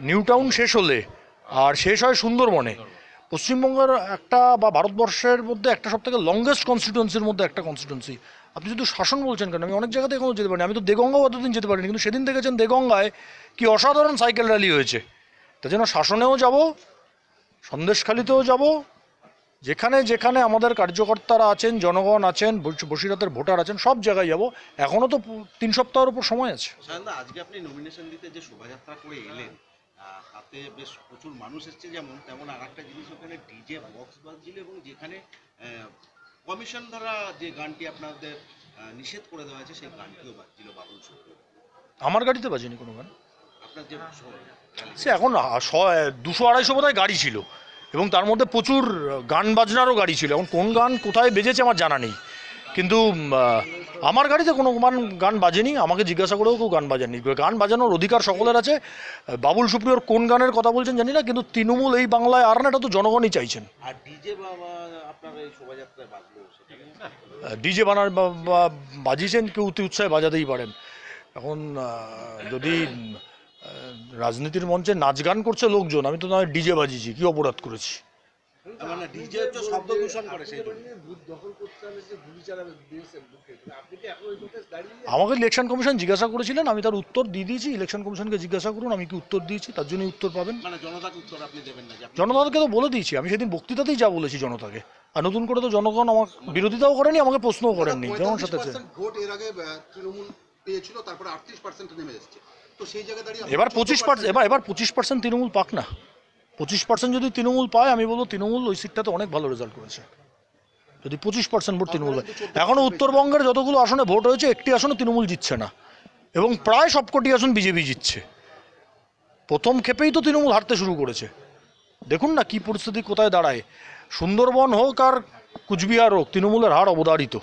New town শেষ হলে আর শেষ হয় সুন্দরবনে, পশ্চিমবঙ্গের একটা বা ভারতবর্ষের মধ্যে একটা সবথেকে লংগেস্ট কনস্টিটুয়েন্সির মধ্যে একটা কনস্টিটুয়েন্সি। আপনি শুধু শাসন বলছেন কেন, আমি অনেক জায়গাতে এখনও যেতে পারিনি। আমি তো দেগঙ্গাও এতদিন যেতে পারিনি, কিন্তু সেদিন দেখেছেন দেগঙ্গায় কি অসাধারণ সাইকেল র্যালি হয়েছে। তাই জন্য শাসনেও যাব, সন্দেশখালিতেও যাব, যেখানে যেখানে আমাদের কার্যকর্তারা আছেন, জনগণ আছেন, বসিরহাটের ভোটার আছেন, সব জায়গায় যাব। এখনও তো 3 সপ্তাহের উপর সময় আছে। আজকে আপনি নমিনেশন দিতে যে শোভাযাত্রা করে এলেন, তাতে বেশ প্রচুর মানুষ এসছে, যেমন তেমন আর একটা জিনিস, ওখানে ডিজে বক্স বাজছিল, এবং যেখানে কমিশন দ্বারা যে গানটি আপনাদের নিষেধ করে দেওয়া হয়েছে সেই গানটিও বাজছিল বাবুল সুপ্রিয়। আমার গাড়িতে বাজেনি কোনো গান। আপনার যে সে এখন 200-250 বোধহয় গাড়ি ছিল, এবং তার মধ্যে প্রচুর গান বাজনারও গাড়ি ছিল। এখন কোন গান কোথায় বেজেছে আমার জানা নেই, কিন্তু আমার গাড়িতে কোনো গান বাজেনি। আমাকে জিজ্ঞাসা করেও কেউ গান বাজেনি। গান বাজানোর অধিকার সকলের আছে। বাবুল সুপ্রিয়র কোন গানের কথা বলছেন জানি না, কিন্তু তৃণমূল এই বাংলায় আর না, এটা তো জনগণই চাইছেন। আর ডিজে আপনার এই শোভাযাত্রায় বাজলো, ডিজে বাজিয়েছেন, কেউ অতি উৎসাহে বাজাতেই পারেন। এখন যদি রাজনীতির মঞ্চে নাচ গান করছে লোকজন, আমি তো নয় ডিজে বাজিয়েছি, কি অপরাধ করেছি? মানে ডিজে হচ্ছে শব্দ দূষণ করে, সেই আমাকে ইলেকশন কমিশন জিজ্ঞাসা করেছিলেন, আমি তার উত্তর দিয়ে দিয়েছি। ইলেকশন কমিশনকে জিজ্ঞাসা করুন আমি কি উত্তর দিয়েছি, তার জন্যই উত্তর পাবেন। মানে জনতাকে উত্তর আপনি দেবেন না? জনতাকে তো বলে দিয়েছি, আমি সেদিন বক্তৃতাতেই যা বলেছি জনতাকে। আর নতুন করে তো জনগণ আমার বিরোধিতাও করেনি, আমাকে প্রশ্নও করেননি। জনগণের সাথে ভোট এর আগে তৃণমূল পেয়েছিল, তারপরে 38% নেমে এসেছে। তো সেই জায়গায় দাঁড়িয়ে এবার 25%, এবার 25% তৃণমূল পাক না। 25% যদি তৃণমূল পায়, আমি বলবো তৃণমূল ওই সিটটাতে অনেক ভালো রেজাল্ট করেছে। যদি 25% ভোট তৃণমূল হয়। এখনও উত্তরবঙ্গের যতগুলো আসনে ভোট হয়েছে, একটি আসনে তৃণমূল জিতছে না, এবং প্রায় সবকটি আসন বিজেপি জিতছে। প্রথম ক্ষেপেই তো তৃণমূল হারতে শুরু করেছে। দেখুন না কি পরিস্থিতি কোথায় দাঁড়ায়। সুন্দরবন হোক আর কুচবিহার হোক, তৃণমূলের হার অবধারিত।